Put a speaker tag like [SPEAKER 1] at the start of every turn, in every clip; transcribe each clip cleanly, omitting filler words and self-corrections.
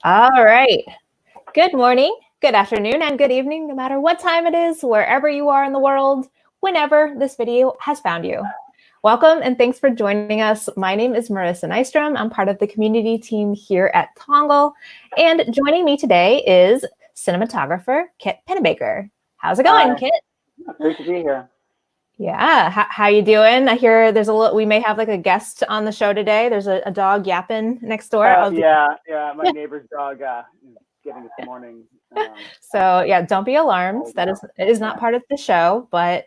[SPEAKER 1] All right. Good morning, good afternoon, and good evening, no matter what time it is, wherever you are in the world, whenever this video has found you. Welcome and thanks for joining us. My name is Marissa Nystrom. I'm part of the community team here at Tongal. And joining me today is cinematographer Kit Pennebaker. How's it going, Kit?
[SPEAKER 2] Great to be here.
[SPEAKER 1] Yeah, how you doing? I hear there's we may have like a guest on the show today. There's a dog yapping next door.
[SPEAKER 2] Yeah, my neighbor's dog is getting this morning.
[SPEAKER 1] So yeah, don't be alarmed. It is not part of the show, but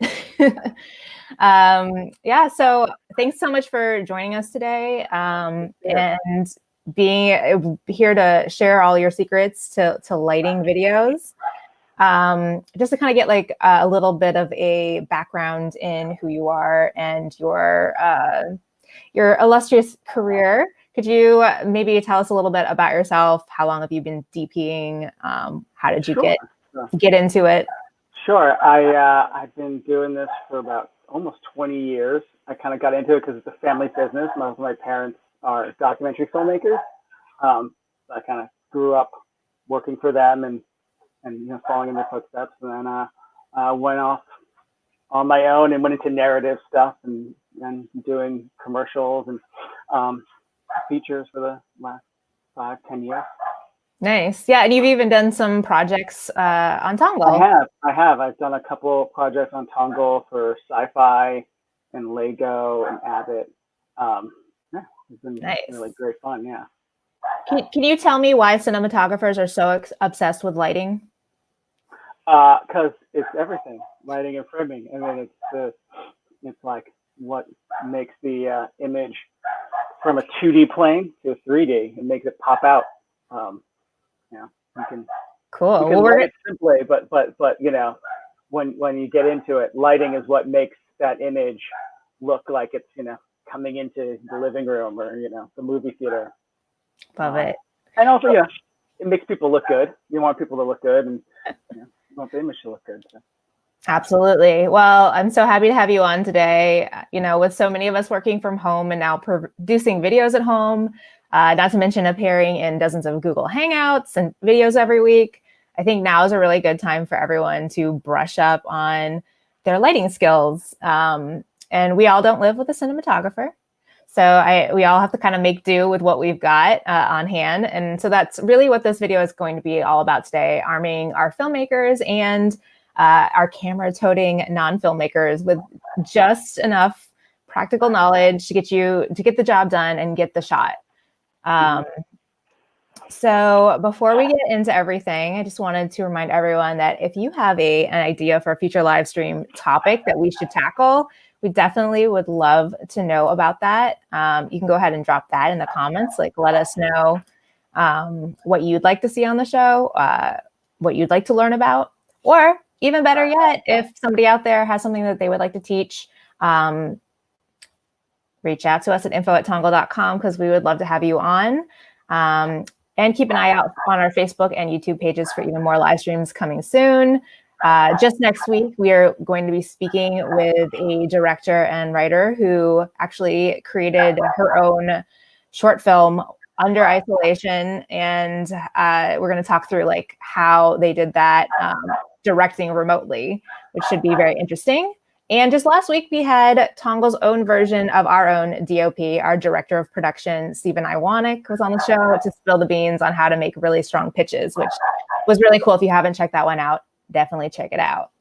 [SPEAKER 1] yeah. So thanks so much for joining us today and being here to share all your secrets to lighting videos. Just to kind of get like a little bit of a background in who you are and your illustrious career. Could you maybe tell us a little bit about yourself? How long have you been DPing? How did you get into it?
[SPEAKER 2] Sure. I've been doing this for about almost 20 years. I kind of got into it because it's a family business. Most of my parents are documentary filmmakers. So I kind of grew up working for them and following in their footsteps. And then I went off on my own and went into narrative stuff and doing commercials and features for the last 5-10 years.
[SPEAKER 1] Nice. Yeah, and you've even done some projects on Tongal.
[SPEAKER 2] I have. I've done a couple projects on Tongal for Sci-Fi and Lego and Abbott. It's been really great fun. Yeah.
[SPEAKER 1] Can you tell me why cinematographers are so obsessed with lighting?
[SPEAKER 2] Because it's everything, lighting and framing. I mean, it's like what makes the image from a 2D plane to a 3D. It makes it pop out. You can light it simply, but when you get into it, lighting is what makes that image look like it's coming into the living room or the movie theater.
[SPEAKER 1] Love it.
[SPEAKER 2] And also, it makes people look good. You want people to look good, and you want the image to look good. So.
[SPEAKER 1] Absolutely. Well, I'm so happy to have you on today. With so many of us working from home and now producing videos at home, not to mention appearing in dozens of Google Hangouts and videos every week, I think now is a really good time for everyone to brush up on their lighting skills. And we all don't live with a cinematographer. So we all have to kind of make do with what we've got on hand. And so that's really what this video is going to be all about today, arming our filmmakers and our camera-toting non-filmmakers with just enough practical knowledge to get the job done and get the shot. So before we get into everything, I just wanted to remind everyone that if you have an idea for a future live stream topic that we should tackle, we definitely would love to know about that. You can go ahead and drop that in the comments. Like, let us know what you'd like to see on the show, what you'd like to learn about, or even better yet, if somebody out there has something that they would like to teach, reach out to us at info@tongal.com because we would love to have you on. And keep an eye out on our Facebook and YouTube pages for even more live streams coming soon. Just next week, we are going to be speaking with a director and writer who actually created her own short film under isolation. And we're going to talk through like how they did that directing remotely, which should be very interesting. And just last week, we had Tongal's own version of our own DoP. Our director of production, Stephen Iwanek, was on the show to spill the beans on how to make really strong pitches, which was really cool. If you haven't checked that one out, definitely check it out.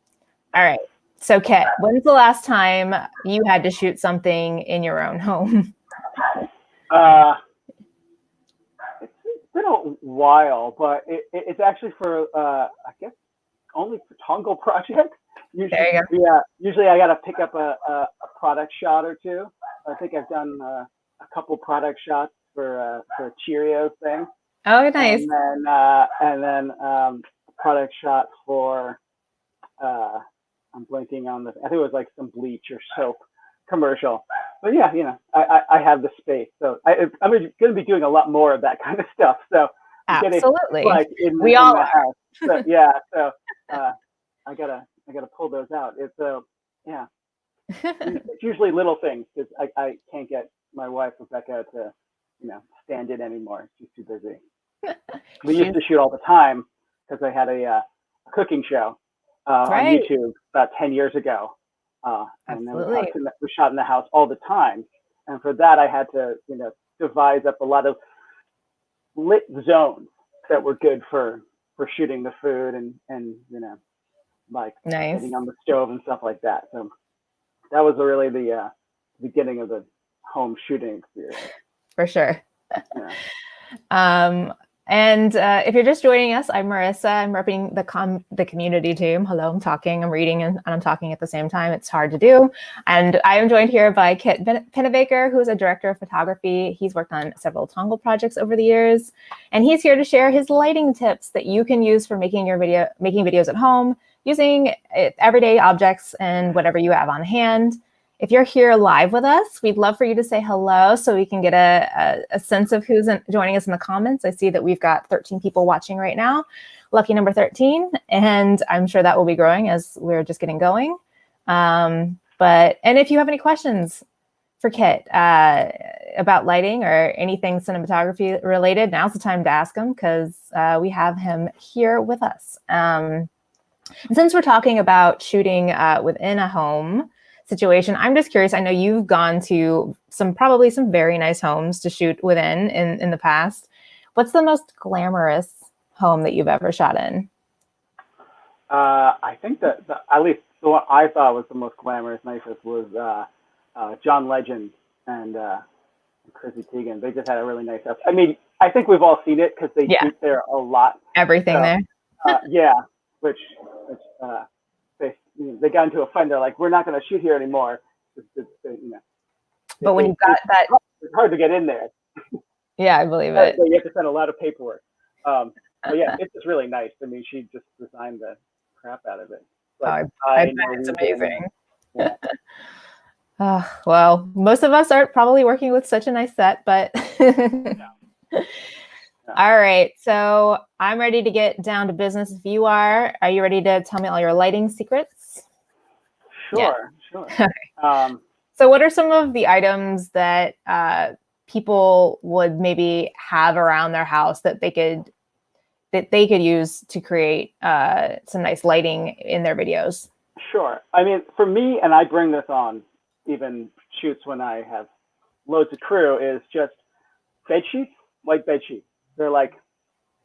[SPEAKER 1] All right. So, Kit, when's the last time you had to shoot something in your own home?
[SPEAKER 2] It's been a while, but it's actually for, I guess, only for Tongal projects. Usually I got to pick up a product shot or two. I think I've done a couple product shots for a Cheerios thing.
[SPEAKER 1] Oh, nice.
[SPEAKER 2] And then a product shot for, I'm blanking on I think it was like some bleach or soap commercial. But yeah, I have the space. So I'm going to be doing a lot more of that kind of stuff. So
[SPEAKER 1] absolutely.
[SPEAKER 2] We all are. So, yeah. So I gotta pull those out. It's it's usually little things because I can't get my wife Rebecca to stand in anymore. She's too busy. We used to shoot all the time because I had a cooking show on YouTube about 10 years ago. And then we shot in the house all the time. And for that, I had to, devise up a lot of lit zones that were good for shooting the food and like getting on the stove and stuff like that. So that was really the beginning of the home shooting experience.
[SPEAKER 1] For sure. And if you're just joining us, I'm Marissa. I'm repping the community team. Hello, I'm talking, I'm reading, and I'm talking at the same time. It's hard to do. And I am joined here by Kit Pennebaker, who is a director of photography. He's worked on several Tongal projects over the years, and he's here to share his lighting tips that you can use for making videos at home using everyday objects and whatever you have on hand. If you're here live with us, we'd love for you to say hello so we can get a sense of who's joining us in the comments. I see that we've got 13 people watching right now. Lucky number 13. And I'm sure that will be growing as we're just getting going. And if you have any questions for Kit about lighting or anything cinematography related, now's the time to ask him because we have him here with us. Since we're talking about shooting within a home situation, I'm just curious. I know you've gone to probably some very nice homes to shoot within in the past. What's the most glamorous home that you've ever shot in?
[SPEAKER 2] I think that at least the one I thought was the most glamorous, nicest was John Legend and Chrissy Teigen. They just had a really nice house. I mean, I think we've all seen it because they shoot there a lot.
[SPEAKER 1] Everything there.
[SPEAKER 2] Which they got into a fight. They're like, we're not going to shoot here anymore.
[SPEAKER 1] But when you got that,
[SPEAKER 2] it's hard to get in there.
[SPEAKER 1] Yeah, I believe it.
[SPEAKER 2] So you have to send a lot of paperwork. But yeah, it's just really nice. I mean, she just designed the crap out of it.
[SPEAKER 1] Like, I bet it's amazing. Well, most of us aren't probably working with such a nice set, but all right. So I'm ready to get down to business. If you are you ready to tell me all your lighting secrets?
[SPEAKER 2] Sure.
[SPEAKER 1] So what are some of the items that people would maybe have around their house that they could use to create some nice lighting in their videos?
[SPEAKER 2] Sure. I mean, for me, and I bring this on even shoots when I have loads of crew, is just bed sheets, white bed sheets. They're like,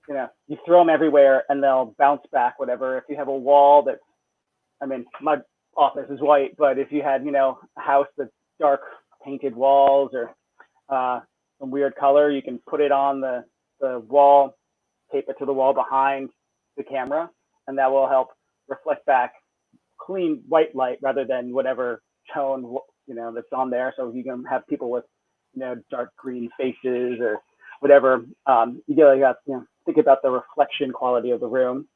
[SPEAKER 2] you throw them everywhere and they'll bounce back, whatever. If you have a wall that's, I mean, my office is white, but if you had, a house that's dark painted walls or some weird color, you can put it on the wall, tape it to the wall behind the camera, and that will help reflect back clean white light rather than whatever tone, that's on there. So you can have people with, dark green faces or whatever. You got think about the reflection quality of the room.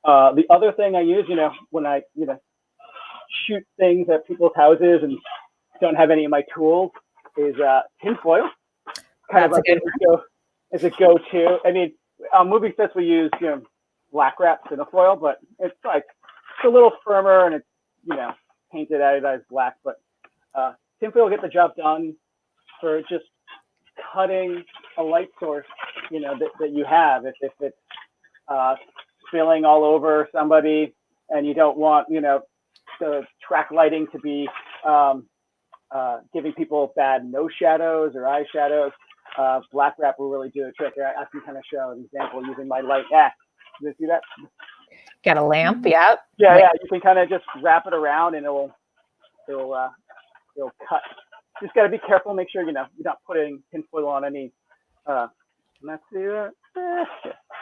[SPEAKER 2] The other thing I use, when I, shoot things at people's houses and don't have any of my tools, is tinfoil. Kind of as a go-to. I mean, on movie sets we use, black wrap tinfoil, but it's a little firmer and it's, painted anodized black. But tinfoil will get the job done for just cutting a light source, that you have. If it's spilling all over somebody and you don't want, the track lighting to be giving people bad nose shadows or eye shadows, black wrap will really do the trick. I can kind of show an example using my light. Did you see that?
[SPEAKER 1] Got a lamp, yep.
[SPEAKER 2] Yeah. You can kind of just wrap it around and it'll cut. Just got to be careful. Make sure you're not putting tinfoil on any. Let's see that.
[SPEAKER 1] A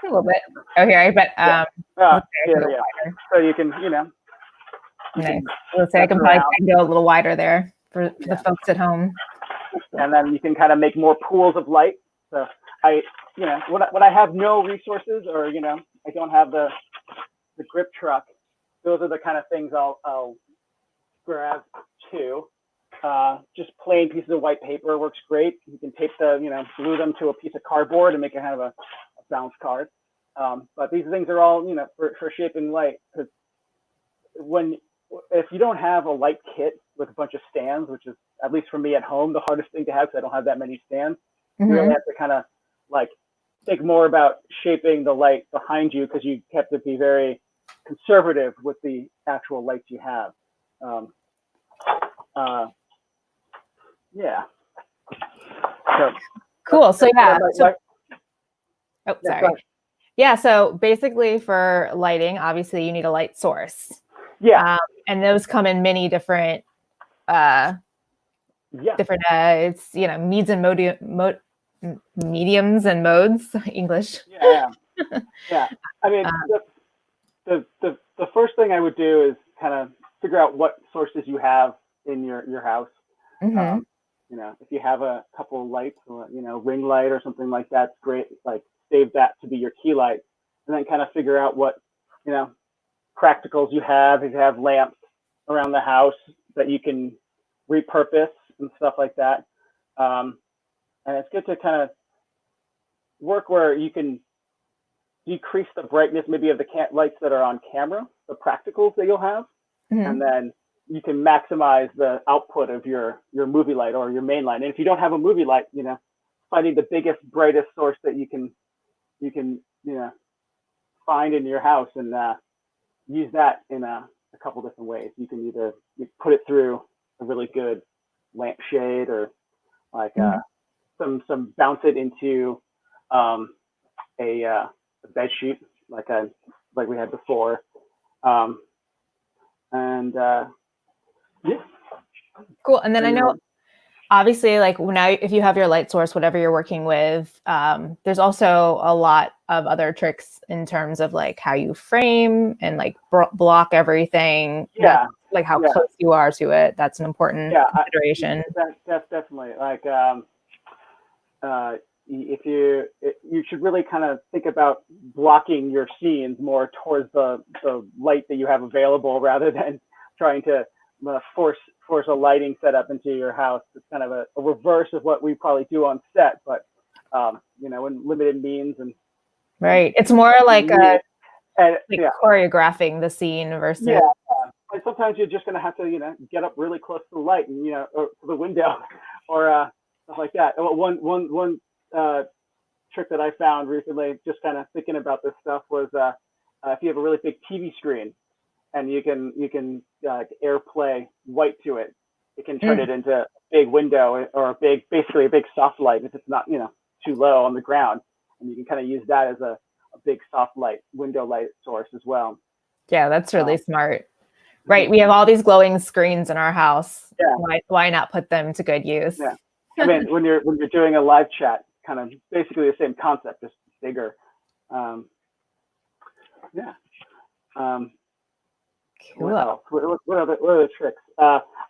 [SPEAKER 1] little bit. Okay, but
[SPEAKER 2] So you can,
[SPEAKER 1] Nice. Let's say I can probably go a little wider there for the folks at home.
[SPEAKER 2] And then you can kind of make more pools of light. So when I have no resources or I don't have the grip truck, those are the kind of things I'll grab too. Just plain pieces of white paper works great. You can tape glue them to a piece of cardboard and make it kind of a bounce card. But these things are all, for shaping light. Because if you don't have a light kit with a bunch of stands, which is, at least for me at home, the hardest thing to have because I don't have that many stands, You really have to kind of like think more about shaping the light behind you, because you have to be very conservative with the actual lights you have. Yeah. So,
[SPEAKER 1] cool. So yeah.
[SPEAKER 2] Yeah,
[SPEAKER 1] sorry. Yeah. So basically, for lighting, obviously, you need a light source.
[SPEAKER 2] Yeah.
[SPEAKER 1] And those come in many different. Different. It's mediums and modes. English.
[SPEAKER 2] Yeah. Yeah. I mean, the first thing I would do is kind of figure out what sources you have in your house. If you have a couple of lights, or ring light or something like that, it's great. Like, save that to be your key light, and then kind of figure out what practicals you have. If you have lamps around the house that you can repurpose and stuff like that, and it's good to kind of work where you can decrease the brightness maybe of the lights that are on camera, the practicals that you'll have, and then you can maximize the output of your movie light or your main light. And if you don't have a movie light, finding the biggest, brightest source that you can find in your house, and use that in a couple different ways. You can either put it through a really good lampshade, or like some bounce it into a bed sheet, like we had before, and yeah.
[SPEAKER 1] Cool. And then I know, obviously, like now, if you have your light source, whatever you're working with, there's also a lot of other tricks in terms of like how you frame and like block everything.
[SPEAKER 2] Yeah.
[SPEAKER 1] Like how close you are to it. That's an important consideration.
[SPEAKER 2] That's definitely like, if you should really kind of think about blocking your scenes more towards the light that you have available, rather than trying to force a lighting setup into your house. It's kind of a reverse of what we probably do on set, but in limited means. And
[SPEAKER 1] right, it's more like choreographing the scene versus.
[SPEAKER 2] Yeah, and sometimes you're just going to have to get up really close to the light, and or to the window, or stuff like that. One trick that I found recently, just kind of thinking about this stuff, was if you have a really big TV screen, and you can AirPlay white to it, it can turn it into a big window, or basically a big soft light if it's not too low on the ground, and you can kind of use that as a big soft light window light source as well.
[SPEAKER 1] Yeah, that's really smart. Right, we have all these glowing screens in our house.
[SPEAKER 2] Yeah.
[SPEAKER 1] Why not put them to good use?
[SPEAKER 2] Yeah, I mean, when you're doing a live chat, kind of basically the same concept, just bigger. Yeah.
[SPEAKER 1] Cool.
[SPEAKER 2] What else? What other tricks?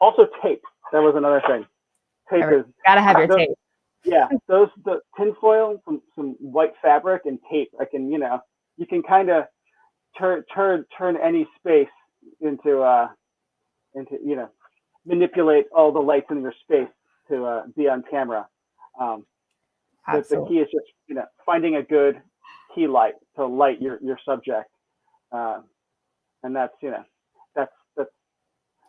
[SPEAKER 2] Also tape. That was another thing. Tape is
[SPEAKER 1] gotta have your tape.
[SPEAKER 2] Yeah, the tinfoil, some white fabric, and tape. You can kind of turn any space into manipulate all the lights in your space to be on camera. The key is just finding a good key light to light your subject, and that's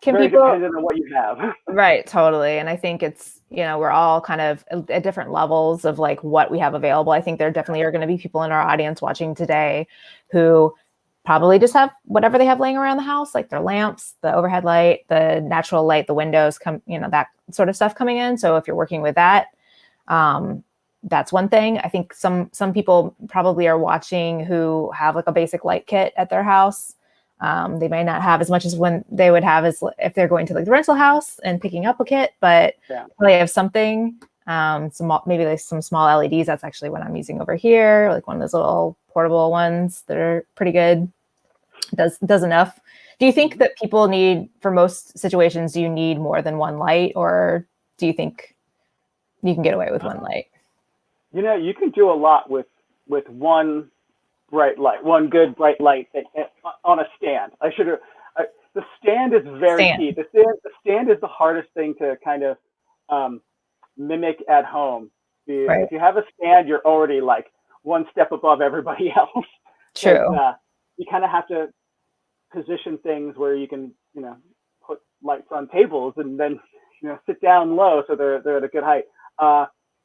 [SPEAKER 2] very dependent on what you have.
[SPEAKER 1] Right, totally. And I think it's we're all kind of at different levels of like what we have available. I think there definitely are going to be people in our audience watching today who probably just have whatever they have laying around the house, like their lamps, the overhead light, the natural light, the windows, that sort of stuff coming in. So if you're working with that, that's one thing. I think some people probably are watching who have like a basic light kit at their house. They may not have as much as when they would have as if they're going to like the rental house and picking up a kit, but they have something, maybe like some small LEDs. That's actually what I'm using over here, like one of those little portable ones that are pretty good. Does enough. Do you think that people need, for most situations, do you need more than one light, or do you think you can get away with one light?
[SPEAKER 2] You can do a lot with one bright light, one good bright light on a stand. The stand is very key. The stand is the hardest thing to kind of mimic at home. If you have a stand, you're already like one step above everybody else.
[SPEAKER 1] True.
[SPEAKER 2] You kind of have to position things where you can, put lights on tables and then, sit down low so they're at a good height.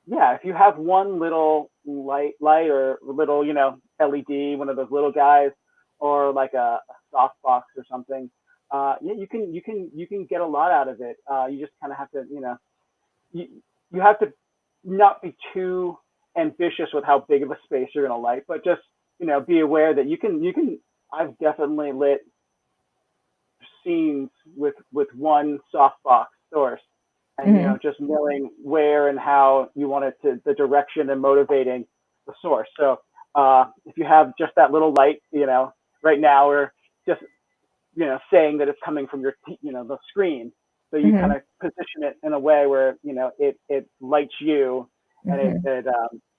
[SPEAKER 2] yeah, if you have one little light or little, LED, one of those little guys, or like a softbox or something, yeah, you can get a lot out of it. You just kind of have to, you, you have to not be too ambitious with how big of a space you're going to light, but just, be aware that you can. I've definitely lit scenes with one softbox source, and just knowing where and how you want it to, the direction and motivating the source. So if you have just that little light, right now we're just saying that it's coming from your the screen, so you kind of position it in a way where it lights you, and it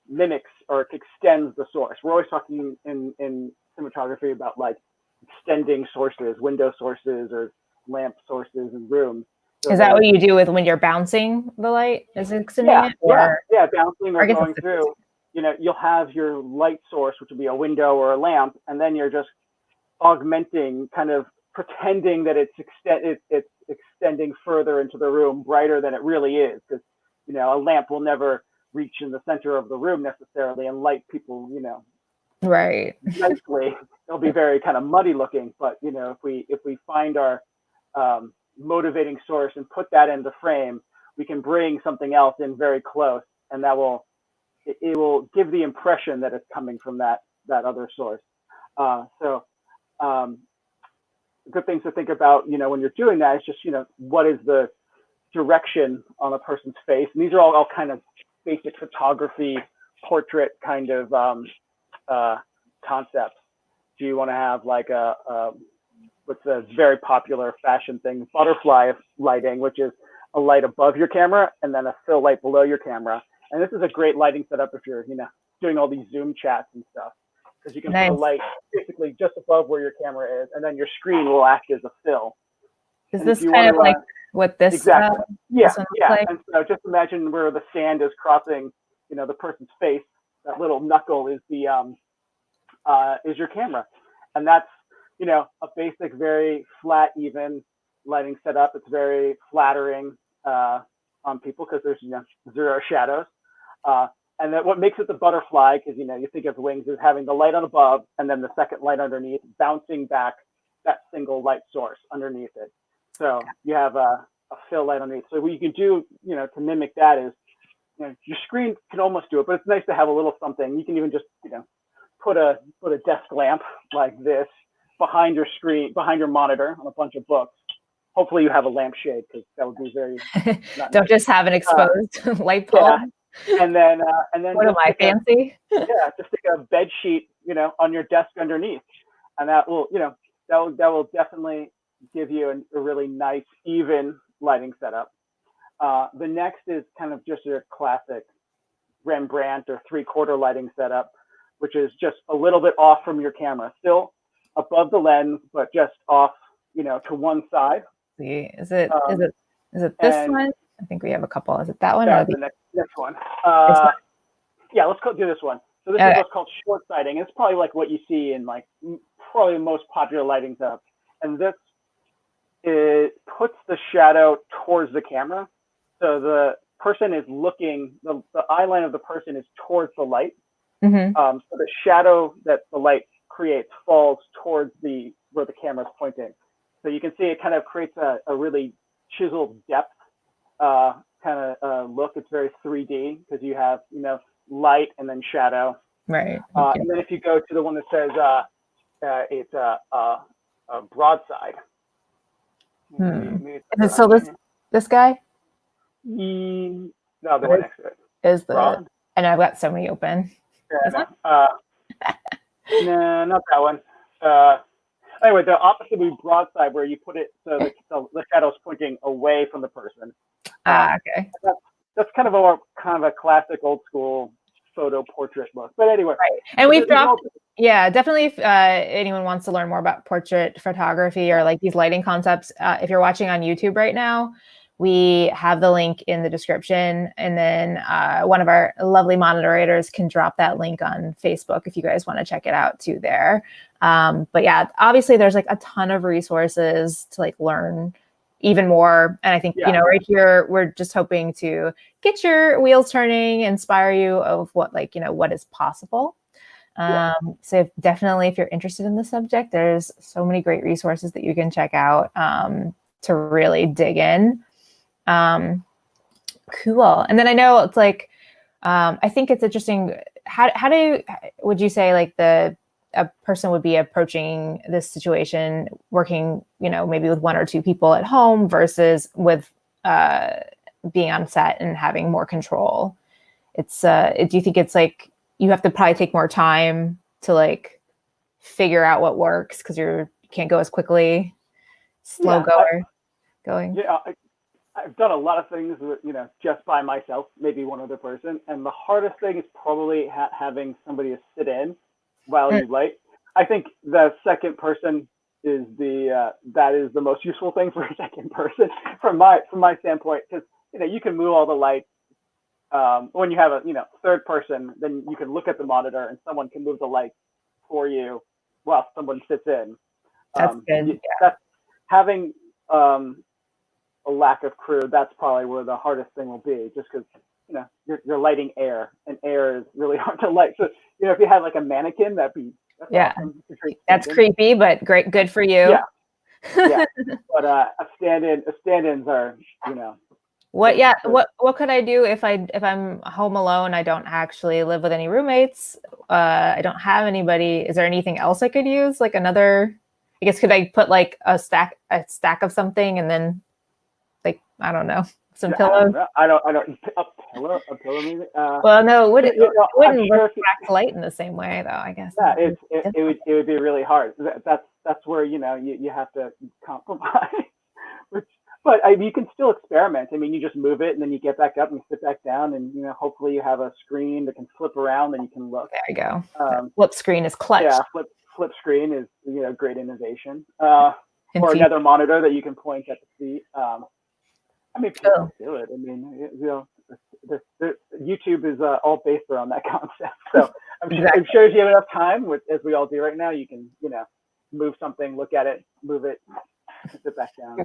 [SPEAKER 2] mimics or it extends the source. We're always talking in cinematography about like extending sources, window sources, or lamp sources in rooms. So
[SPEAKER 1] is that what you do with when you're bouncing the light? Is it extending it? Or?
[SPEAKER 2] Yeah, bouncing or going through. You'll have your light source, which will be a window or a lamp, and then you're just augmenting, kind of pretending that it's extending further into the room, brighter than it really is, because a lamp will never reach in the center of the room necessarily and light people,
[SPEAKER 1] right,
[SPEAKER 2] nicely. It'll be very kind of muddy looking, but if we find our motivating source and put that in the frame, we can bring something else in very close, and that will give the impression that it's coming from that other source. So good things to think about, when you're doing that, is just, what is the direction on a person's face? And these are all kind of basic photography, portrait kind of concepts. Do you want to have like what's a very popular fashion thing, butterfly lighting, which is a light above your camera and then a fill light below your camera? And this is a great lighting setup if you're, doing all these Zoom chats and stuff, because you can put a light basically just above where your camera is, and then your screen will act as a fill.
[SPEAKER 1] Is this kind of like what this?
[SPEAKER 2] Exactly.
[SPEAKER 1] This
[SPEAKER 2] Like? And so just imagine where the sand is crossing, the person's face. That little knuckle is the is your camera, and that's a basic, very flat, even lighting setup. It's very flattering on people because there's zero shadows. And then what makes it the butterfly, because you think of wings as having the light on above and then the second light underneath, bouncing back that single light source underneath it. So you have a fill light underneath. So what you can do, to mimic that is, your screen can almost do it, but it's nice to have a little something. You can even just, put a desk lamp like this behind your screen, behind your monitor on a bunch of books. Hopefully you have a lampshade, because that would be very.
[SPEAKER 1] Don't nice. Just have an exposed light bulb.
[SPEAKER 2] Yeah. And then
[SPEAKER 1] what am I fancy?
[SPEAKER 2] Just stick a bed sheet, on your desk underneath, and that will, that will definitely give you a really nice, even lighting setup. The next is kind of just your classic Rembrandt or 3/4 lighting setup, which is just a little bit off from your camera, still above the lens, but just off, to one side.
[SPEAKER 1] See, is it this one? I think we have a couple. Is it that one?
[SPEAKER 2] Or the next one? Yeah, let's do this one. So this is what's called short sighting. It's probably like what you see in like probably the most popular lighting setup. And this puts the shadow towards the camera. So the person is looking, the eye line of the person is towards the light. So the shadow that the light creates falls towards where the camera is pointing. So you can see it kind of creates a really chiseled depth kind of look. It's very 3D because you have, light and then shadow.
[SPEAKER 1] Right.
[SPEAKER 2] And then if you go to the one that says it's a broadside.
[SPEAKER 1] Is it still this guy?
[SPEAKER 2] No, the one next to it.
[SPEAKER 1] Is the, and I've got so many open.
[SPEAKER 2] Yeah, no, not that one. Anyway, the opposite would be broadside, where you put it so the shadow's pointing away from the person.
[SPEAKER 1] Okay.
[SPEAKER 2] That's kind of a classic old school photo portrait look. But anyway,
[SPEAKER 1] right. And we've dropped. Yeah, definitely. If anyone wants to learn more about portrait photography or like these lighting concepts, if you're watching on YouTube right now, we have the link in the description, and then one of our lovely moderators can drop that link on Facebook if you guys want to check it out too there. But yeah, obviously there's like a ton of resources to like learn, even more. And I think, right here, we're just hoping to get your wheels turning, inspire you of what what is possible. So definitely, if you're interested in the subject, there's so many great resources that you can check out to really dig in. Cool. And then I know it's like, I think it's interesting. Would you say like a person would be approaching this situation working, maybe with one or two people at home versus with being on set and having more control? It's, do you think it's like, you have to probably take more time to like figure out what works because you can't go as quickly, going?
[SPEAKER 2] Yeah, I've done a lot of things with, just by myself, maybe one other person. And the hardest thing is probably having somebody to sit in while you light. I think the second person is that is the most useful thing for a second person from my standpoint, because, you can move all the lights. When you have a, third person, then you can look at the monitor and someone can move the lights for you while someone sits in.
[SPEAKER 1] That's good.
[SPEAKER 2] That's having, a lack of crew, that's probably where the hardest thing will be, just because you're lighting air, and air is really hard to light. So if you had like a mannequin, that's awesome.
[SPEAKER 1] That's creepy, but good for you.
[SPEAKER 2] Yeah. But stand-ins are
[SPEAKER 1] what could I do if I'm home alone? I don't actually live with any roommates. I don't have anybody. Is there anything else I could use? Like another, I guess, could I put like a stack of something and then, like, I don't know, some pillows?
[SPEAKER 2] I don't a pillow maybe.
[SPEAKER 1] Well, no, it wouldn't reflect light in the same way, though, I guess.
[SPEAKER 2] Yeah, it would be really hard. That's where you have to compromise. But you can still experiment. I mean, you just move it and then you get back up and you sit back down, and hopefully you have a screen that can flip around and you can look.
[SPEAKER 1] There you go. Flip screen is clutch.
[SPEAKER 2] Yeah, flip screen is great innovation. Or another monitor that you can point at the seat. I mean, people do it. I mean, YouTube is all based around that concept. So I'm sure if you have enough time, as we all do right now, you can move something, look at it, move it, sit back down.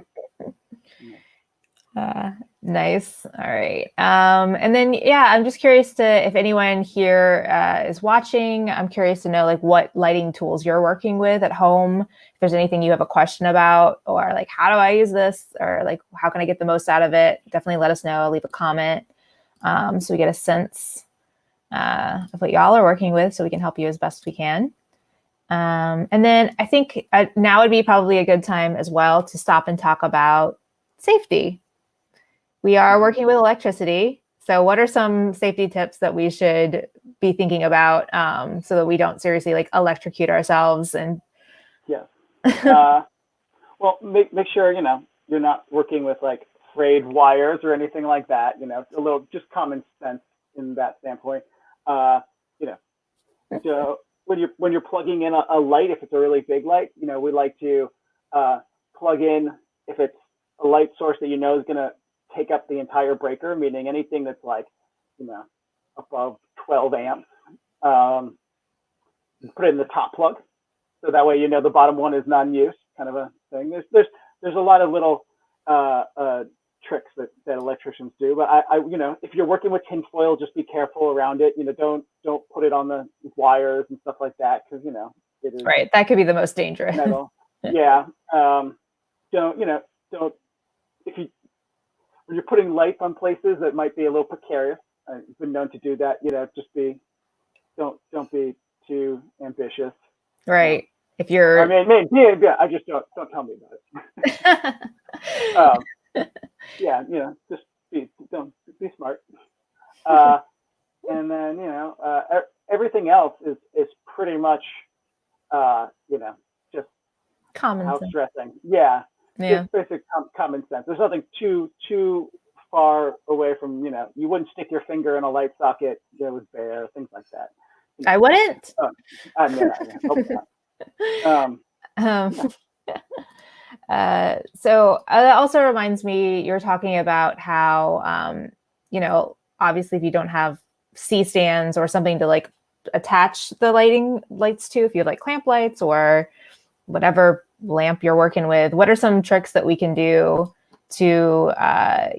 [SPEAKER 1] Nice. All right. And then, I'm just curious if anyone here is watching. I'm curious to know like what lighting tools you're working with at home. If there's anything you have a question about, or like, how do I use this? Or like, how can I get the most out of it? Definitely let us know. Leave a comment so we get a sense of what y'all are working with, so we can help you as best we can. And then I think now would be probably a good time as well to stop and talk about safety. We are working with electricity. So what are some safety tips that we should be thinking about so that we don't seriously like electrocute ourselves? And
[SPEAKER 2] well, make sure, you're not working with like frayed wires or anything like that. A little just common sense in that standpoint. So when you're plugging in a light, if it's a really big light, we like to plug in, if it's a light source that is going to take up the entire breaker, meaning anything that's like, above 12 amps, put it in the top plug. So that way, the bottom one is non-use, kind of a thing. There's a lot of little tricks that electricians do, but I if you're working with tin foil, just be careful around it. Don't put it on the wires and stuff like that, because it is
[SPEAKER 1] right. That could be the most dangerous.
[SPEAKER 2] Metal. Yeah. Don't when you're putting lights on places that might be a little precarious. I've been known to do that. Just don't be too ambitious.
[SPEAKER 1] Right. If you're,
[SPEAKER 2] I just don't tell me about it. Just be smart. And then everything else is pretty much just
[SPEAKER 1] common
[SPEAKER 2] house
[SPEAKER 1] sense.
[SPEAKER 2] dressing. Yeah. Just basic common sense. There's nothing too far away from you wouldn't stick your finger in a light socket that was bare, things like that.
[SPEAKER 1] I wouldn't. So that also reminds me, you're talking about how, obviously if you don't have C-stands or something to like attach the lights to, if you have like clamp lights or whatever lamp you're working with, what are some tricks that we can do to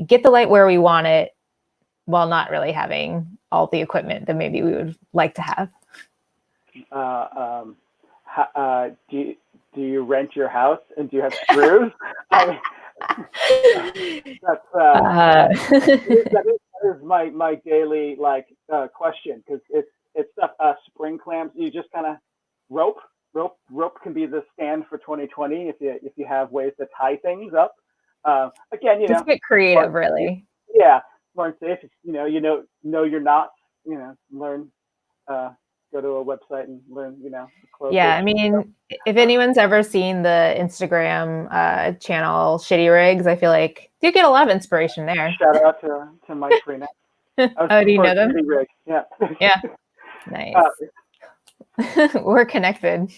[SPEAKER 1] get the light where we want it while not really having all the equipment that maybe we would like to have.
[SPEAKER 2] Do you rent your house and do you have screws? That is my daily question, because it's stuff. Spring clamps. You just kind of rope can be the stand for 2020 if you have ways to tie things up. Again,
[SPEAKER 1] just get creative, really.
[SPEAKER 2] Yeah, more safe. You know your knots. Learn. Go to a website and learn.
[SPEAKER 1] Yeah, I mean, if anyone's ever seen the Instagram channel Shitty Rigs, I feel like you get a lot of inspiration there.
[SPEAKER 2] Shout out to Mike Freena.
[SPEAKER 1] Oh, do you know them?
[SPEAKER 2] Yeah.
[SPEAKER 1] Yeah. Nice. We're connected.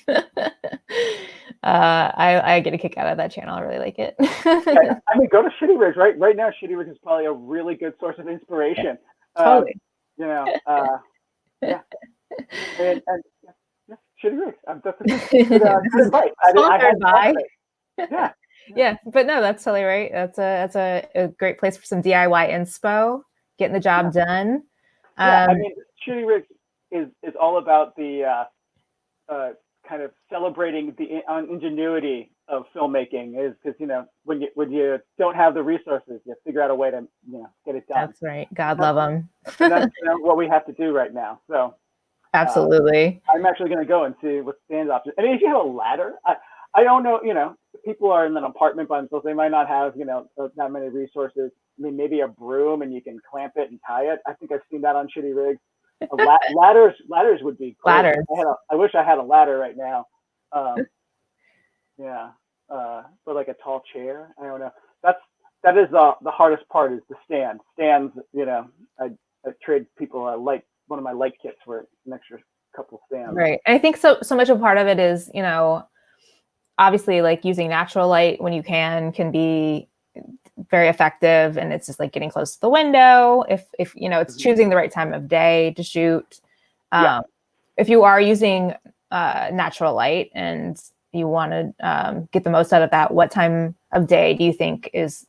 [SPEAKER 1] I get a kick out of that channel. I really like it.
[SPEAKER 2] Yeah, I mean, go to Shitty Rigs. Right now, Shitty Rigs is probably a really good source of inspiration.
[SPEAKER 1] Totally.
[SPEAKER 2] Yeah. And Shitty Rigs. That's a good advice.
[SPEAKER 1] Sponsored by.
[SPEAKER 2] Yeah.
[SPEAKER 1] Yeah, but no, that's totally right. That's a great place for some DIY inspo, getting the job done.
[SPEAKER 2] Yeah, I mean, Shitty Rigs is all about the kind of celebrating the ingenuity of filmmaking. Is because when you don't have the resources, you figure out a way to get it done.
[SPEAKER 1] That's right. God love them.
[SPEAKER 2] And that's what we have to do right now. So
[SPEAKER 1] absolutely.
[SPEAKER 2] I'm actually going to go and see what stands options. I mean, if you have a ladder, I don't know. People are in an apartment by themselves. They might not have that many resources. I mean, maybe a broom and you can clamp it and tie it. I think I've seen that on Shitty Rigs. Ladders would be great.
[SPEAKER 1] Ladders.
[SPEAKER 2] I wish I had a ladder right now. But like a tall chair. I don't know. That is the hardest part, is the stand. Stands. I trade people one of my light kits for an extra couple stands.
[SPEAKER 1] Right. And I think so much of part of it is obviously like using natural light when you can be very effective, and it's just like getting close to the window if it's choosing the right time of day to shoot. If you are using natural light and you want to get the most out of that, what time of day do you think is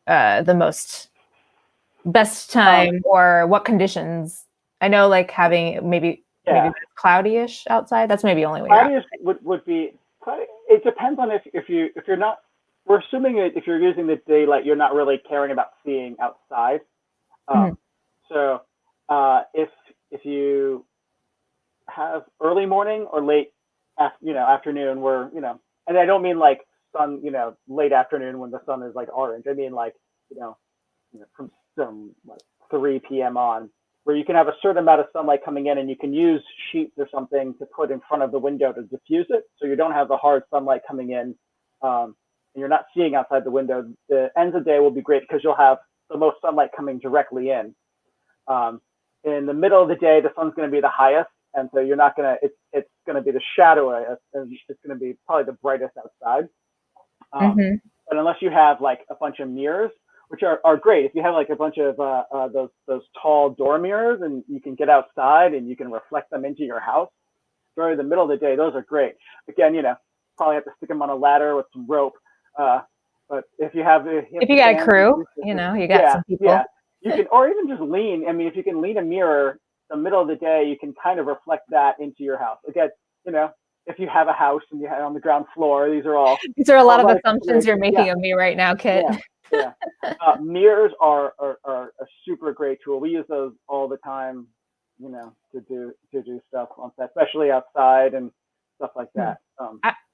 [SPEAKER 1] the best time, or what conditions? I know, like having maybe cloudy-ish outside. That's maybe the only way.
[SPEAKER 2] Cloudy would be. It depends on if you're not. We're assuming that if you're using the daylight, you're not really caring about seeing outside. So if you have early morning or late, afternoon, where and I don't mean like sun, late afternoon when the sun is like orange. I mean like from some 3 p.m. on, where you can have a certain amount of sunlight coming in, and you can use sheets or something to put in front of the window to diffuse it, so you don't have the hard sunlight coming in. And you're not seeing outside the window. The ends of the day will be great because you'll have the most sunlight coming directly in. In the middle of the day, the sun's going to be the highest, and so you're not going to. It's going to be the shadow, and it's going to be probably the brightest outside. But unless you have like a bunch of mirrors, which are great, if you have like a bunch of those tall door mirrors, and you can get outside and you can reflect them into your house during the middle of the day, those are great. Again, probably have to stick them on a ladder with some rope. But if you got
[SPEAKER 1] a crew, you got some people.
[SPEAKER 2] Yeah, you can, or even just lean. I mean, if you can lean a mirror the middle of the day, you can kind of reflect that into your house. Again, if you have a house and you have on the ground floor, these are
[SPEAKER 1] a lot of assumptions you're making of me right now, Kit.
[SPEAKER 2] Yeah. Mirrors are a super great tool. We use those all the time, to do stuff on set, especially outside and stuff like that.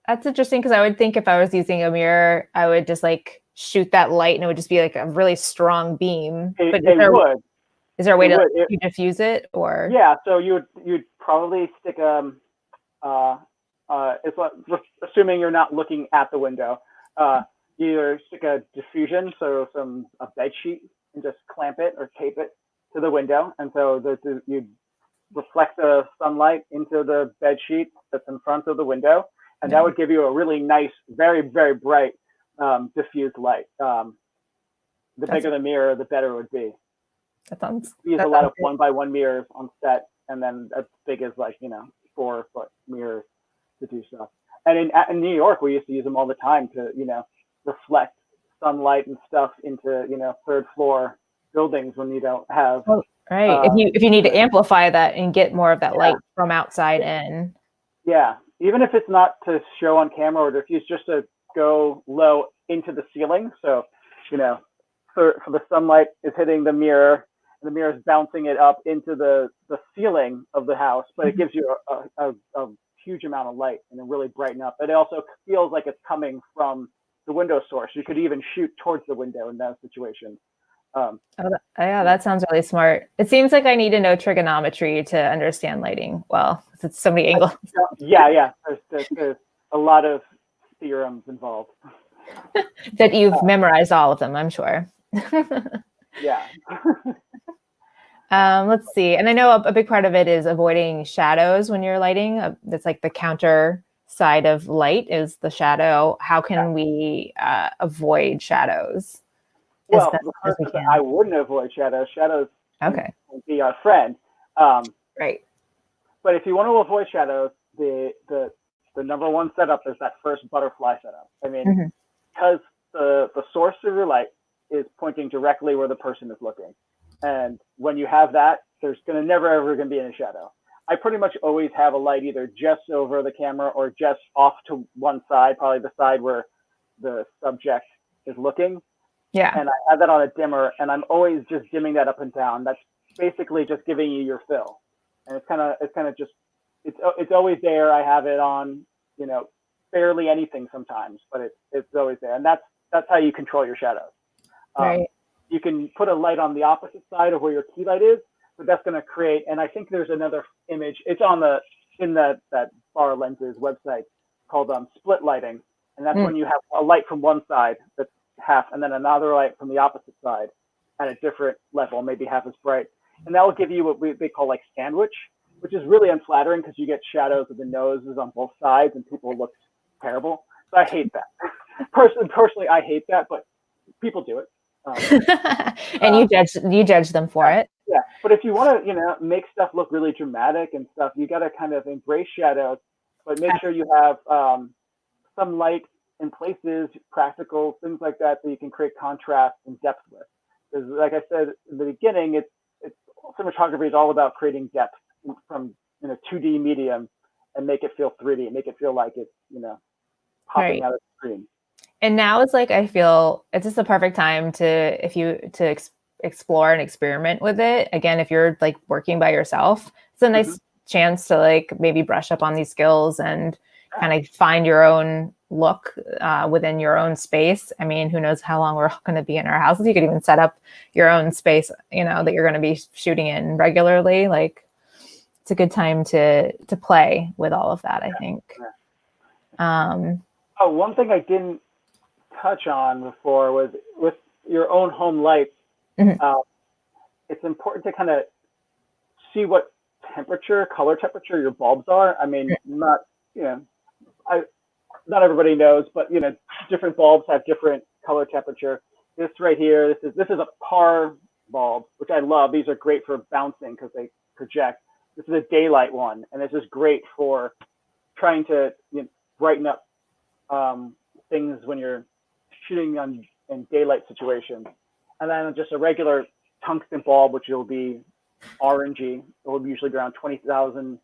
[SPEAKER 1] That's interesting, because I would think if I was using a mirror, I would just like shoot that light and it would just be like a really strong beam.
[SPEAKER 2] Is
[SPEAKER 1] there a way to diffuse it, or?
[SPEAKER 2] Yeah, so you'd probably stick it's like, assuming you're not looking at the window, either stick a diffusion, so a bed sheet, and just clamp it or tape it to the window, and so you reflect the sunlight into the bed sheet that's in front of the window, and that would give you a really nice, very, very bright diffused light. The bigger the mirror, the better it would be. We use a lot of 1x1 mirrors on set, and then as big as 4-foot mirrors to do stuff. And in New York, we used to use them all the time to reflect sunlight and stuff into, third floor buildings when you don't have.
[SPEAKER 1] Oh, right. If you need to amplify that and get more of that light from outside in.
[SPEAKER 2] Yeah. Even if it's not to show on camera, or if it's just to go low into the ceiling. So, for the sunlight is hitting the mirror, and the mirror is bouncing it up into the ceiling of the house, but it gives you a huge amount of light and it really brighten up. But it also feels like it's coming from the window source. You could even shoot towards the window in that situation.
[SPEAKER 1] That sounds really smart. It seems like I need to know trigonometry to understand lighting well. It's so many angles.
[SPEAKER 2] Yeah. There's a lot of theorems involved.
[SPEAKER 1] That you've memorized all of them, I'm sure.
[SPEAKER 2] Yeah.
[SPEAKER 1] Let's see. And I know a big part of it is avoiding shadows when you're lighting. That's like the counter side of light is the shadow. How can we avoid shadows?
[SPEAKER 2] Well, the first thing, I wouldn't avoid shadows. Shadows
[SPEAKER 1] can
[SPEAKER 2] be our friend.
[SPEAKER 1] Right.
[SPEAKER 2] But if you want to avoid shadows, the number one setup is that first butterfly setup. I mean, because the source of your light is pointing directly where the person is looking. And when you have that, there's never ever going to be any shadow. I pretty much always have a light either just over the camera or just off to one side, probably the side where the subject is looking.
[SPEAKER 1] Yeah.
[SPEAKER 2] And I have that on a dimmer, and I'm always just dimming that up and down. That's basically just giving you your fill. And it's kind of just, it's always there. I have it on, barely anything sometimes, but it's always there. And that's how you control your shadows.
[SPEAKER 1] Right.
[SPEAKER 2] You can put a light on the opposite side of where your key light is, but that's going to create, and I think there's another image. It's in that Bar Lenses website called split lighting. And that's when you have a light from one side that's half, and then another light from the opposite side at a different level, maybe half as bright. And that will give you what they call like sandwich, which is really unflattering because you get shadows of the noses on both sides and people look terrible. So I hate that. Personally, I hate that, but people do it.
[SPEAKER 1] And you judge them for it.
[SPEAKER 2] Yeah, but if you want to, make stuff look really dramatic and stuff, you got to kind of embrace shadows, but make sure you have some light in places, practical things like that, so you can create contrast and depth with. Because, like I said in the beginning, it's cinematography is all about creating depth from 2D medium and make it feel 3D, make it feel like it's popping out of the screen.
[SPEAKER 1] And now it's like I feel it's just a perfect time to explore and experiment with it. Again, if you're like working by yourself, it's a nice chance to like maybe brush up on these skills and kind of find your own look within your own space. I mean, who knows how long we're going to be in our houses? You could even set up your own space, that you're going to be shooting in regularly. Like, it's a good time to play with all of that, I think.
[SPEAKER 2] One thing I didn't touch on before was with your own home lights. It's important to kind of see what color temperature your bulbs are. I mean, not everybody knows, but different bulbs have different color temperature. This right here, this is a par bulb, which I love. These are great for bouncing because they project. This is a daylight one, and this is great for trying to brighten up things when you're shooting in daylight situations. And then just a regular tungsten bulb, which will be orangey. It will usually be around 20,000,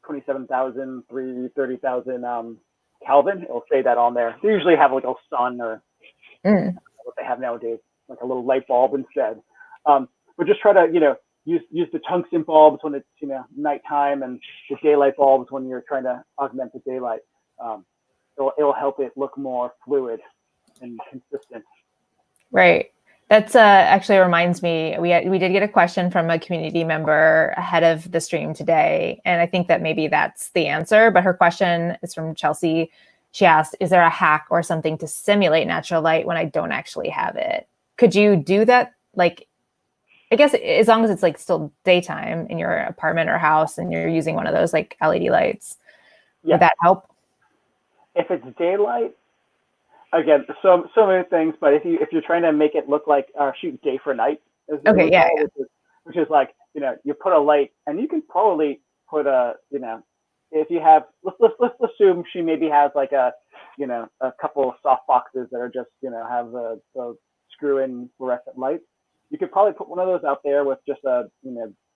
[SPEAKER 2] 27,000, 30,000 Kelvin. It'll say that on there. They usually have like a sun or what they have nowadays, like a little light bulb instead. But just try to use the tungsten bulbs when it's nighttime, and the daylight bulbs when you're trying to augment the daylight. It'll help it look more fluid and consistent.
[SPEAKER 1] Right. That's actually reminds me, we did get a question from a community member ahead of the stream today, and I think that maybe that's the answer. But her question is from Chelsea. She asked, "Is there a hack or something to simulate natural light when I don't actually have it?" Could you do that? Like, I guess as long as it's like still daytime in your apartment or house, and you're using one of those like LED lights, would that help?
[SPEAKER 2] If it's daylight, again, so many things, but if you're trying to make it look like shoot day for night, which is like you put a light, and you can probably put a if you have let's assume she maybe has like a a couple of soft boxes that are just, have the screw-in fluorescent lights. You could probably put one of those out there with just a,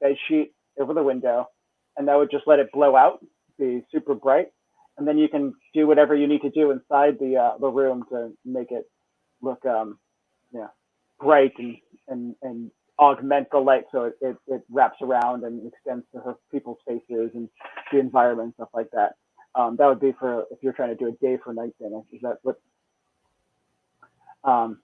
[SPEAKER 2] bed sheet over the window, and that would just let it blow out, be super bright. And then you can do whatever you need to do inside the room to make it look, bright and augment the light so it wraps around and extends to people's faces and the environment, stuff like that. That would be for if you're trying to do a day for night dinner. Is that what?
[SPEAKER 1] I'm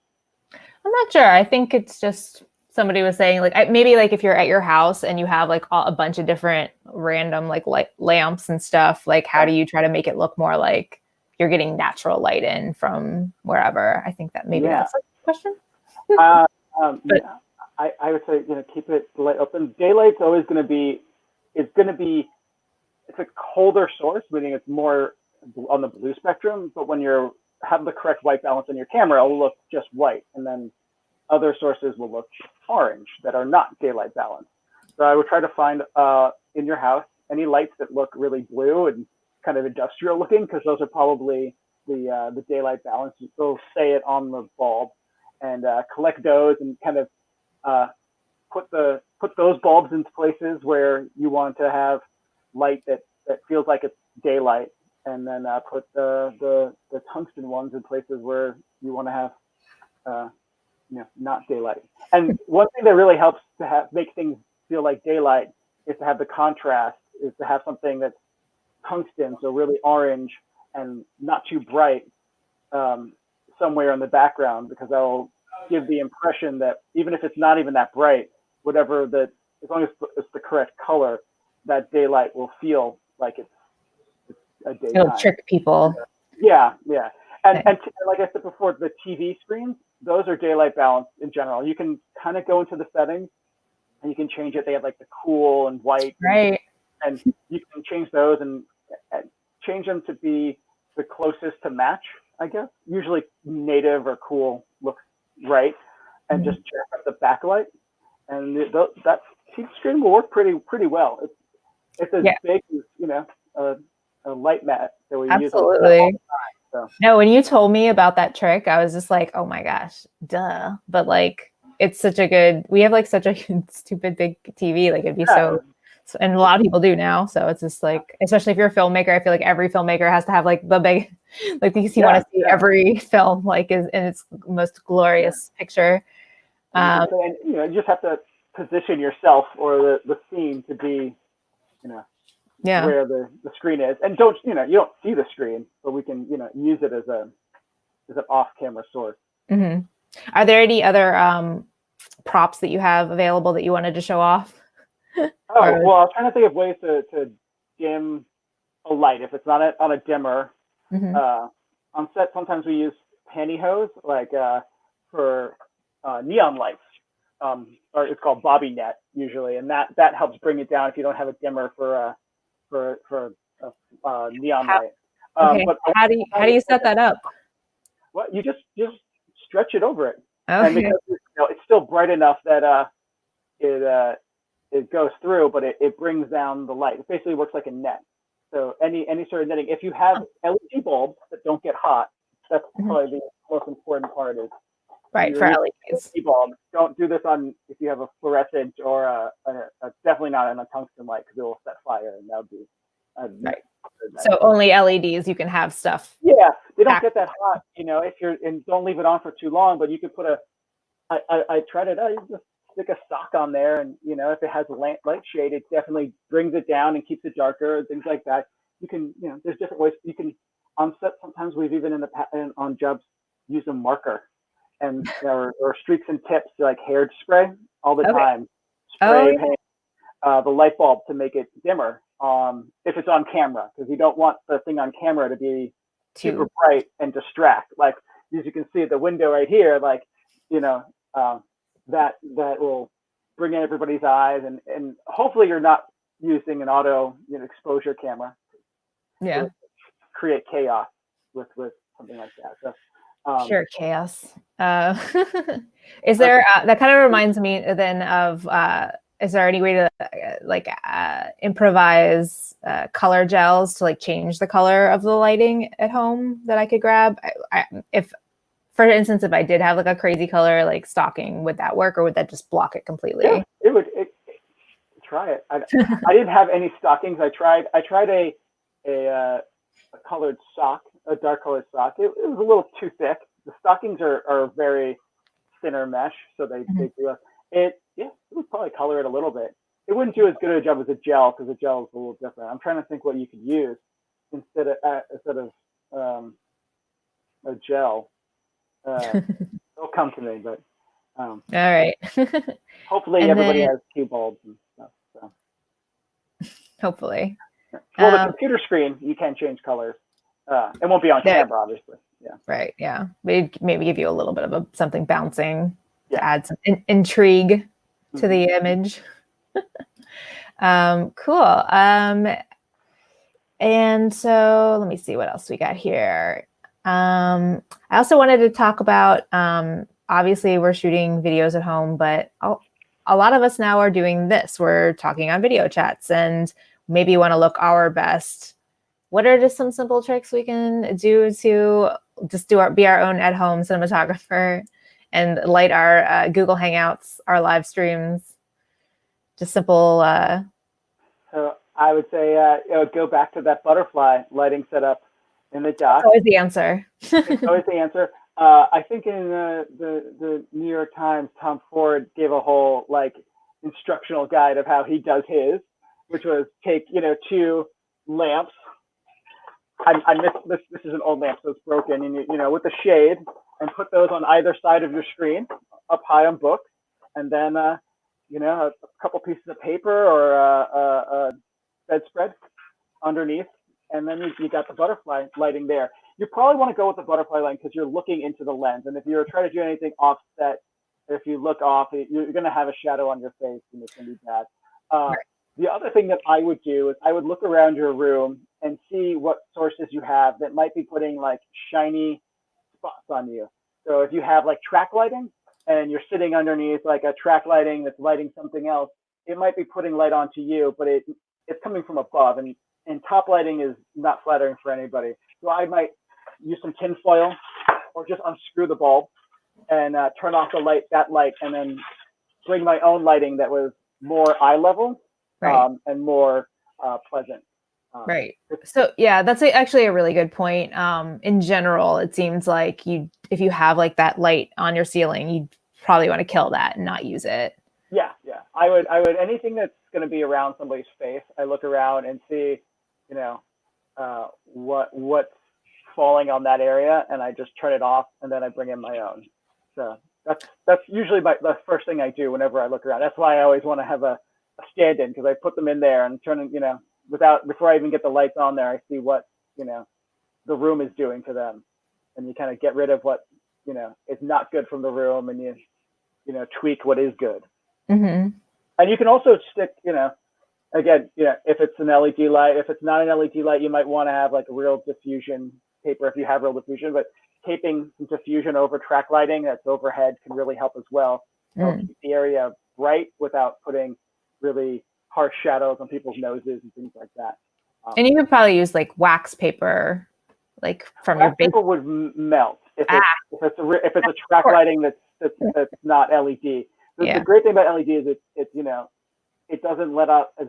[SPEAKER 1] not sure. I think it's just somebody was saying like maybe like if you're at your house and you have like a bunch of different random like light lamps and stuff, like how do you try to make it look more like you're getting natural light in from wherever? I think that maybe that's like a question.
[SPEAKER 2] But, I would say, keep it light open. Daylight's always going to be, it's a colder source, meaning it's more on the blue spectrum. But when you have the correct white balance on your camera, it'll look just white. And then other sources will look orange that are not daylight balanced. So I would try to find in your house any lights that look really blue and kind of industrial looking, because those are probably the daylight balance. They'll say it on the bulb, and collect those and kind of put those bulbs into places where you want to have light that feels like it's daylight, and then put the tungsten ones in places where you want to have not daylight. And one thing that really helps to make things feel like daylight is to have the contrast, is to have something that's tungsten, so really orange and not too bright, somewhere in the background, because that will give the impression that even if it's not even that bright, as long as it's the correct color, that daylight will feel like it's a daytime.
[SPEAKER 1] It'll trick people.
[SPEAKER 2] Yeah. And like I said before, the TV screens, those are daylight balanced in general. You can kind of go into the settings and you can change it. They have like the cool and white.
[SPEAKER 1] Right.
[SPEAKER 2] And you can change those and change them to be the closest to match, I guess. Usually native or cool looks right. And just check out the backlight. And that TV screen will work pretty well. It's as big as, a light mat that we use all the time. So.
[SPEAKER 1] No, when you told me about that trick, I was just like, oh my gosh, duh. But like, it's such a good, we have like such a stupid big TV. Like it'd be and a lot of people do now. So it's just like, especially if you're a filmmaker, I feel like every filmmaker has to have like the big, like because you want to see every film like in its most glorious picture.
[SPEAKER 2] And you just have to position yourself or the scene to be, where the screen is, and you don't see the screen, but we can use it as an off-camera source.
[SPEAKER 1] Mm-hmm. Are there any other props that you have available that you wanted to show off?
[SPEAKER 2] Well, I was trying to think of ways to dim a light if it's not on a dimmer. On set, sometimes we use pantyhose, like for neon lights, or it's called bobby net usually, and that helps bring it down if you don't have a dimmer for neon light.
[SPEAKER 1] Okay.
[SPEAKER 2] But
[SPEAKER 1] how do you set that up?
[SPEAKER 2] Well, you just stretch it over it,
[SPEAKER 1] okay.
[SPEAKER 2] And because it's still bright enough that it goes through, but it brings down the light. It basically works like a net. So any sort of netting. If you have LED bulbs that don't get hot, that's probably the most important part. Is
[SPEAKER 1] right for LEDs.
[SPEAKER 2] LED bulbs. Don't do this if you have a fluorescent or a definitely not on a tungsten light, because it will set fire, and that would be
[SPEAKER 1] right. So only LEDs, you can have stuff.
[SPEAKER 2] Yeah, they don't get that hot, if you're, and don't leave it on for too long, but you could put I tried it out, you just stick a sock on there, and if it has a light shade, it definitely brings it down and keeps it darker, and things like that. You can, there's different ways you can, on set, sometimes we've even on jobs used a marker and or streaks and tips, like hair spray all the time. Spray paint the light bulb to make it dimmer. If it's on camera, because you don't want the thing on camera to be super bright and distract. Like, as you can see at the window right here, like, that will bring in everybody's eyes, and hopefully you're not using an auto exposure camera.
[SPEAKER 1] Yeah.
[SPEAKER 2] Create chaos with something like that. So
[SPEAKER 1] sure, chaos. Is there that kind of reminds me then of is there any way to improvise color gels to like change the color of the lighting at home that I could grab? If, for instance, if I did have like a crazy color like stocking, would that work, or would that just block it completely?
[SPEAKER 2] Yeah, it would. Try it. I didn't have any stockings. I tried a colored sock, a dark colored sock. It was a little too thick. The stockings are very thinner mesh, so they do it. Yeah, it would probably color it a little bit. It wouldn't do as good a job as a gel, because a gel is a little different. I'm trying to think what you could use instead of a gel. It'll come to me, but
[SPEAKER 1] all right.
[SPEAKER 2] hopefully everybody has Q bulbs and stuff. So.
[SPEAKER 1] Hopefully.
[SPEAKER 2] Well, the computer screen, you can change colors. It won't be on camera, obviously. Yeah.
[SPEAKER 1] Right. Yeah. Maybe give you a little bit of something bouncing to add some intrigue to the image. Cool. And so let me see what else we got here. I also wanted to talk about, obviously we're shooting videos at home, but a lot of us now are doing this. We're talking on video chats, and maybe you want to look our best. What are just some simple tricks we can do to just be our own at-home cinematographer and light our Google Hangouts, our live streams? Just simple.
[SPEAKER 2] So I would say go back to that butterfly lighting setup in the dock.
[SPEAKER 1] That's always the answer.
[SPEAKER 2] It's always the answer. I think in the New York Times, Tom Ford gave a whole like instructional guide of how he does his, which was take 2 lamps. I missed this. This is an old lamp, so it's broken. And with the shade, and put those on either side of your screen, up high on books, and then a couple pieces of paper or a bedspread underneath, and then you got the butterfly lighting there. You probably want to go with the butterfly lighting because you're looking into the lens, and if you're trying to do anything offset, if you look off, you're going to have a shadow on your face, and it's going to be bad. Right. The other thing that I would do is I would look around your room and see what sources you have that might be putting like shiny spots on you. So if you have like track lighting and you're sitting underneath like a track lighting that's lighting something else, it might be putting light onto you, but it's coming from above, and top lighting is not flattering for anybody. So I might use some tin foil or just unscrew the bulb and turn off that light, and then bring my own lighting that was more eye level. Right. And more pleasant.
[SPEAKER 1] Right. So yeah, that's actually a really good point. In general, it seems like if you have like that light on your ceiling, you probably want to kill that and not use it.
[SPEAKER 2] Yeah. I would anything that's going to be around somebody's face. I look around and see, what's falling on that area, and I just turn it off, and then I bring in my own. So that's usually the first thing I do whenever I look around. That's why I always want to have a stand-in, because I put them in there and turn it, before I even get the lights on there, I see what, the room is doing to them. And you kind of get rid of what, is not good from the room, and you tweak what is good.
[SPEAKER 1] Mm-hmm.
[SPEAKER 2] And you can also stick, again, if it's an LED light, if it's not an LED light, you might want to have like a real diffusion paper if you have real diffusion, but taping some diffusion over track lighting that's overhead can really help as well. Keep the area bright without putting really harsh shadows on people's noses and things like that.
[SPEAKER 1] And you could probably use like wax paper, like from
[SPEAKER 2] wax your paper would melt if it's a track lighting that's not LED. The great thing about LED is it doesn't let out as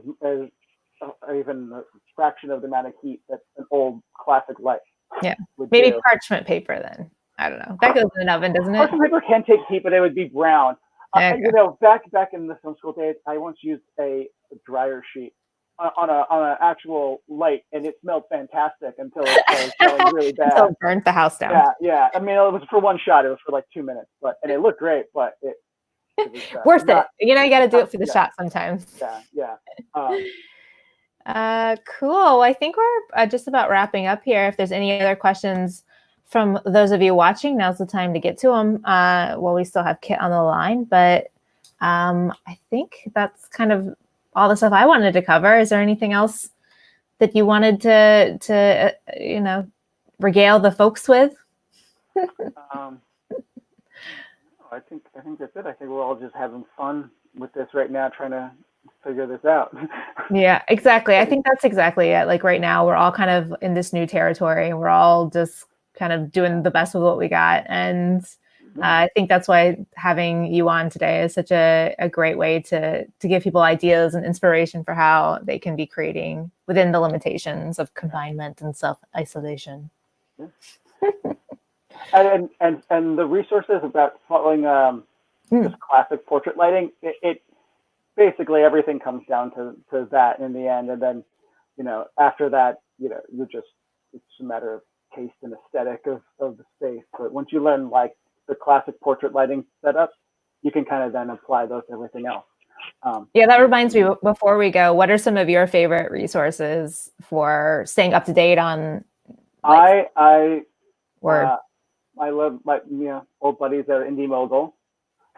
[SPEAKER 2] even a fraction of the amount of heat that an old classic light.
[SPEAKER 1] Yeah, maybe do. Parchment paper then. I don't know. That goes in an oven, doesn't it?
[SPEAKER 2] Parchment paper can take heat, but it would be brown. Okay. Back in the film school days, I once used a dryer sheet on an actual light, and it smelled fantastic until it started smelling really bad.
[SPEAKER 1] Until it burnt the house down.
[SPEAKER 2] Yeah. I mean, it was for one shot. It was for like 2 minutes, and it looked great, but it was
[SPEAKER 1] worth it. You got to do it for the shot sometimes.
[SPEAKER 2] Yeah.
[SPEAKER 1] Cool. I think we're just about wrapping up here. If there's any other questions from those of you watching, now's the time to get to them while we still have Kit on the line. But I think that's kind of all the stuff I wanted to cover. Is there anything else that you wanted to regale the folks with?
[SPEAKER 2] I think that's it. I think we're all just having fun, with this right now, trying to figure this out.
[SPEAKER 1] Yeah, exactly. I think that's exactly it. Like right now, we're all kind of in this new territory. We're all just kind of doing the best with what we got. And I think that's why having you on today is such a great way to give people ideas and inspiration for how they can be creating within the limitations of confinement and self-isolation.
[SPEAKER 2] And the resources about following just classic portrait lighting, it basically everything comes down to that in the end. And then, after that, you're just, it's a matter of taste and aesthetic of the space. But once you learn like the classic portrait lighting setup, you can kind of then apply those to everything else.
[SPEAKER 1] Yeah, that reminds me, before we go, what are some of your favorite resources for staying up to date on? Like, I
[SPEAKER 2] love my old buddies at Indie Mogul.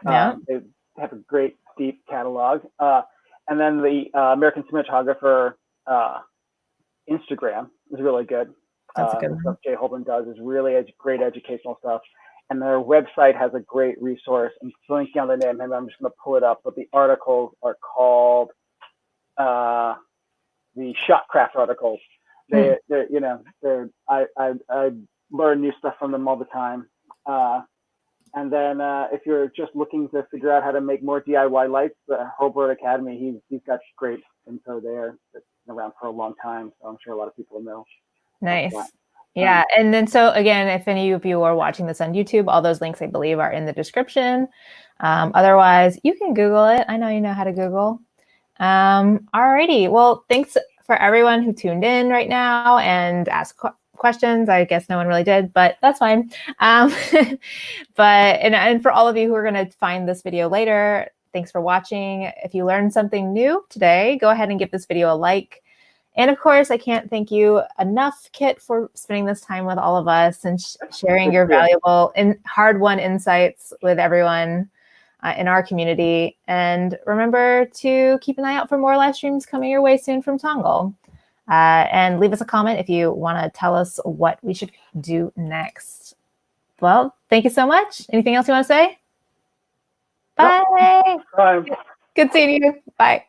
[SPEAKER 1] Yeah.
[SPEAKER 2] They have a great deep catalog. And then the American Cinematographer Instagram is really good.
[SPEAKER 1] That's a good one.
[SPEAKER 2] Stuff Jay Holden does is really great educational stuff. And their website has a great resource. I'm blanking on the name, and I'm just going to pull it up. But the articles are called the Shotcraft articles. I learn new stuff from them all the time. And then if you're just looking to figure out how to make more DIY lights, the Hobart Academy, he's got great info there. That's been around for a long time, so I'm sure a lot of people know.
[SPEAKER 1] Nice. Yeah. And then, so again, if any of you are watching this on YouTube, all those links, I believe, are in the description. Otherwise, you can Google it. I know you know how to Google. Alrighty. Well, thanks for everyone who tuned in right now and asked questions. I guess no one really did, but that's fine. And for all of you who are going to find this video later, thanks for watching. If you learned something new today, go ahead and give this video a like. And of course, I can't thank you enough, Kit, for spending this time with all of us and sharing your valuable and hard-won insights with everyone in our community. And remember to keep an eye out for more live streams coming your way soon from Tongal. And leave us a comment if you want to tell us what we should do next. Well, thank you so much. Anything else you want to say? Bye.
[SPEAKER 2] Bye.
[SPEAKER 1] Good seeing you. Bye.